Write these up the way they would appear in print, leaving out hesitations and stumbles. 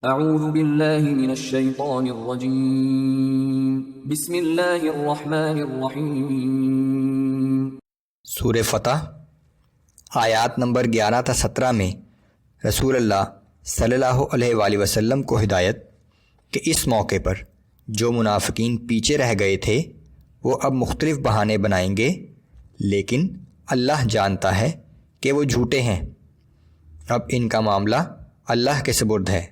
اعوذ باللہ من الشیطان الرجیم بسم اللہ الرحمن الرحیم۔ سورہ فتح آیات نمبر 11 تا 17 میں رسول اللہ صلی اللہ علیہ وآلہ وسلم کو ہدایت کہ اس موقع پر جو منافقین پیچھے رہ گئے تھے وہ اب مختلف بہانے بنائیں گے، لیکن اللہ جانتا ہے کہ وہ جھوٹے ہیں۔ اب ان کا معاملہ اللہ کے سپرد ہے،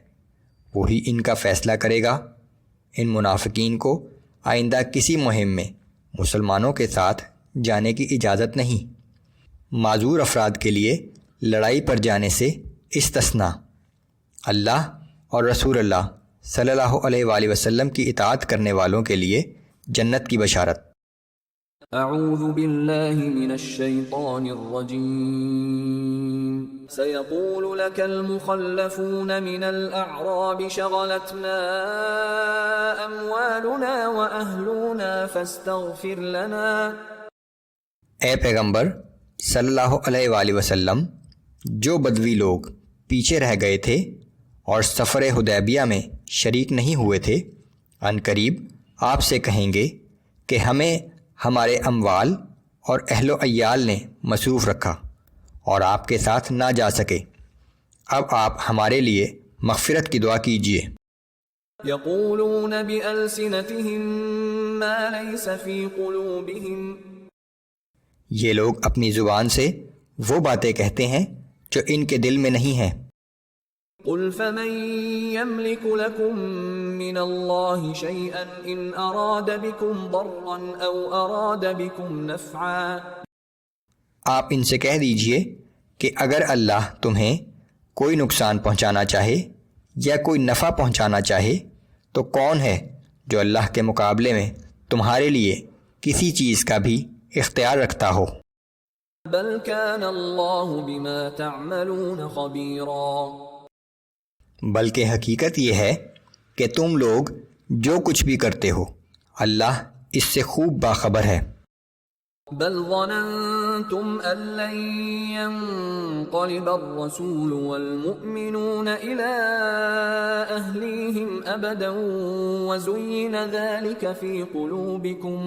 وہی ان کا فیصلہ کرے گا۔ ان منافقین کو آئندہ کسی مہم میں مسلمانوں کے ساتھ جانے کی اجازت نہیں۔ معذور افراد کے لیے لڑائی پر جانے سے استثناء۔ اللہ اور رسول اللہ صلی اللہ علیہ وآلہ وسلم کی اطاعت کرنے والوں کے لیے جنت کی بشارت۔ اعوذ باللہ من الشیطان الرجیم۔ سیقول لك المخلفون من الاعراب شغلتنا اموالنا واہلنا فاستغفر لنا۔ اے پیغمبر صلی اللہ علیہ وآلہ وسلم، جو بدوی لوگ پیچھے رہ گئے تھے اور سفر حدیبیہ میں شریک نہیں ہوئے تھے، عن قریب آپ سے کہیں گے کہ ہمیں ہمارے اموال اور اہل و عیال نے مصروف رکھا اور آپ کے ساتھ نہ جا سکے، اب آپ ہمارے لیے مغفرت کی دعا کیجیے۔ یقولون بألسنتهم ما لیس فی قلوبهم، یہ لوگ اپنی زبان سے وہ باتیں کہتے ہیں جو ان کے دل میں نہیں ہیں۔ قل فمن يملك لكم من الله شيئا ان اراد بكم ضرا او اراد بكم نفعا۔ آپ ان سے کہہ دیجئے کہ اگر اللہ تمہیں کوئی نقصان پہنچانا چاہے یا کوئی نفع پہنچانا چاہے تو کون ہے جو اللہ کے مقابلے میں تمہارے لیے کسی چیز کا بھی اختیار رکھتا ہو۔ بل كان اللہ بما تعملون خبیرا، بلکہ حقیقت یہ ہے کہ تم لوگ جو کچھ بھی کرتے ہو اللہ اس سے خوب باخبر ہے۔ بل ظننتم ان لن ينقلب الرسول والمؤمنون الى اهليهم ابدا وزين ذلك في قلوبكم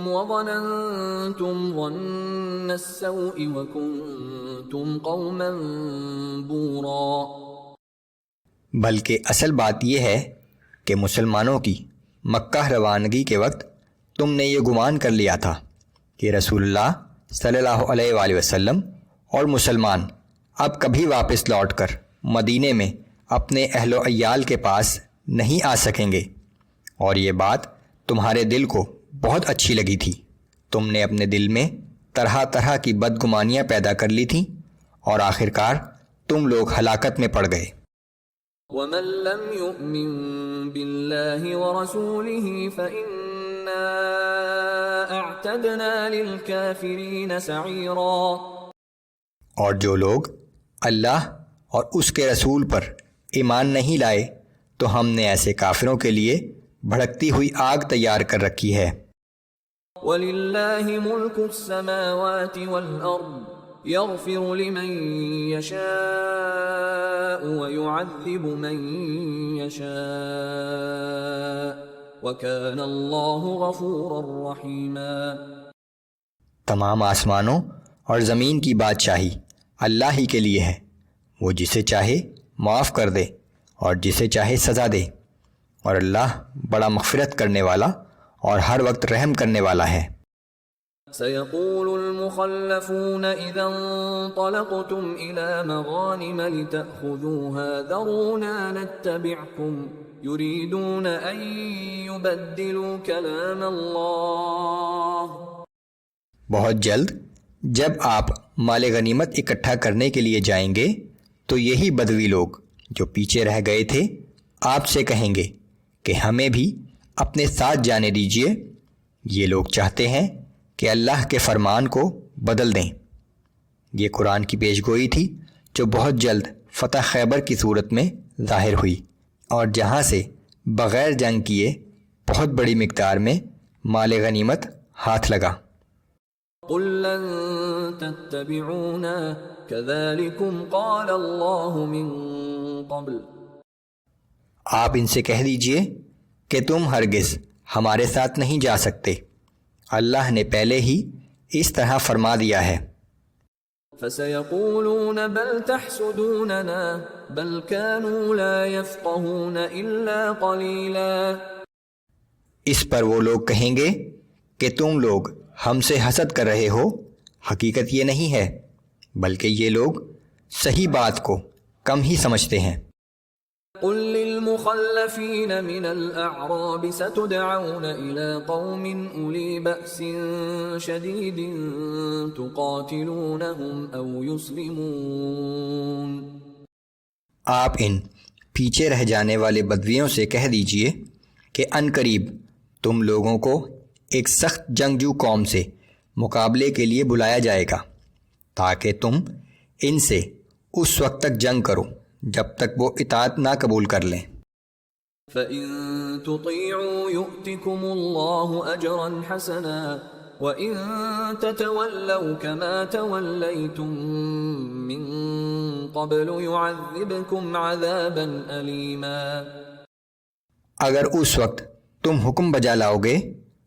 وظننتم ظن السوء وكنتم قوما بورا۔ بلکہ اصل بات یہ ہے کہ مسلمانوں کی مکہ روانگی کے وقت تم نے یہ گمان کر لیا تھا کہ رسول اللہ صلی اللہ علیہ وآلہ وسلم اور مسلمان اب کبھی واپس لوٹ کر مدینے میں اپنے اہل و عیال کے پاس نہیں آ سکیں گے، اور یہ بات تمہارے دل کو بہت اچھی لگی تھی۔ تم نے اپنے دل میں طرح طرح کی بدگمانیاں پیدا کر لی تھیں اور آخرکار تم لوگ ہلاکت میں پڑ گئے۔ ومن لم يؤمن بالله ورسوله فإنا اعتدنا للكافرين سعيرا، اور جو لوگ اللہ اور اس کے رسول پر ایمان نہیں لائے تو ہم نے ایسے کافروں کے لیے بھڑکتی ہوئی آگ تیار کر رکھی ہے۔ وَلِلَّهِ مُلْكُ السَّمَاوَاتِ وَالْأَرْضِ يَغْفِرُ لِمَن يَشَاءُ وَيُعَذِّبُ مَن يَشَاءُ وَكَانَ اللَّهُ غَفُورًا رَّحِيمًا۔ تمام آسمانوں اور زمین کی بادشاہی اللہ ہی کے لیے ہے، وہ جسے چاہے معاف کر دے اور جسے چاہے سزا دے، اور اللہ بڑا مغفرت کرنے والا اور ہر وقت رحم کرنے والا ہے۔ سيقول المخلفون إذا انطلقتم إلى مغانم لتأخذوها ذرونا نتبعكم يريدون أن يبدلوا كلام الله۔ بہت جلد جب آپ مال غنیمت اکٹھا کرنے کے لیے جائیں گے تو یہی بدوی لوگ جو پیچھے رہ گئے تھے آپ سے کہیں گے کہ ہمیں بھی اپنے ساتھ جانے دیجیے۔ یہ لوگ چاہتے ہیں کہ اللہ کے فرمان کو بدل دیں۔ یہ قرآن کی پیش گوئی تھی جو بہت جلد فتح خیبر کی صورت میں ظاہر ہوئی، اور جہاں سے بغیر جنگ کیے بہت بڑی مقدار میں مال غنیمت ہاتھ لگا۔ قل لن تتبعونا كذلكم قال الله من قبل. آپ ان سے کہہ دیجئے کہ تم ہرگز ہمارے ساتھ نہیں جا سکتے، اللہ نے پہلے ہی اس طرح فرما دیا ہے۔ فسيقولون بل تحسدوننا بل كانوا لا يفقهون الا قليلا. اس پر وہ لوگ کہیں گے کہ تم لوگ ہم سے حسد کر رہے ہو، حقیقت یہ نہیں ہے بلکہ یہ لوگ صحیح بات کو کم ہی سمجھتے ہیں۔ قل للمخلفين من الأعراب ستدعون إلى قوم أولي بأس شديد تقاتلونهم أو يسلمون. آپ ان پیچھے رہ جانے والے بدویوں سے کہہ دیجئے کہ ان قریب تم لوگوں کو ایک سخت جنگجو قوم سے مقابلے کے لیے بلایا جائے گا تاکہ تم ان سے اس وقت تک جنگ کرو جب تک وہ اطاعت نہ قبول کر لیں۔ فَإِن تُطِيعُوا يُؤْتِكُمُ اللَّهُ أَجْرًا حَسَنًا وَإِن تَتَوَلَّوْا كَمَا تَوَلَّيْتُم مِّن قَبْلُ يُعَذِّبْكُمْ عَذَابًا أَلِيمًا. اگر اس وقت تم حکم بجا لاؤ گے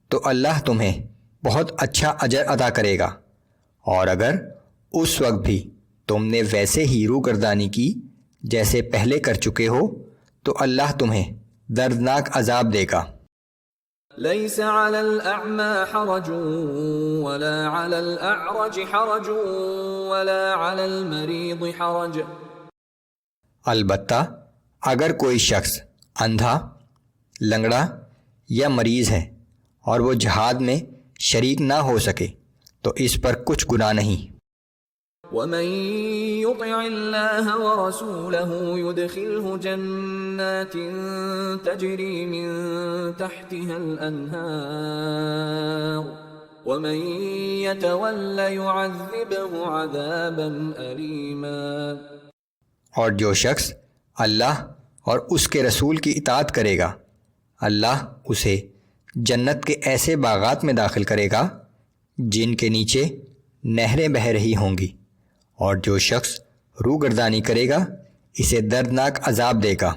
تو اللہ تمہیں بہت اچھا اجر عطا کرے گا، اور اگر اس وقت بھی تم نے ویسے ہی روگردانی کی جیسے پہلے کر چکے ہو تو اللہ تمہیں دردناک عذاب دے گا۔ ليس على الأعمى حرج ولا على الأعرج حرج ولا على المريض حرج. البتہ اگر کوئی شخص اندھا، لنگڑا یا مریض ہے اور وہ جہاد میں شریک نہ ہو سکے تو اس پر کچھ گناہ نہیں۔ وَمَن يُطِعِ اللَّهَ وَرَسُولَهُ يُدْخِلْهُ جَنَّاتٍ تَجْرِي مِن تَحْتِهَا الْأَنْهَارُ وَمَن يَتَوَلَّ يُعَذِّبْهُ عَذَابًا أَلِيمًا. اور جو شخص اللہ اور اس کے رسول کی اطاعت کرے گا، اللہ اسے جنت کے ایسے باغات میں داخل کرے گا جن کے نیچے نہریں بہہ رہی ہوں گی، اور جو شخص روگردانی کرے گا اسے دردناک عذاب دے گا۔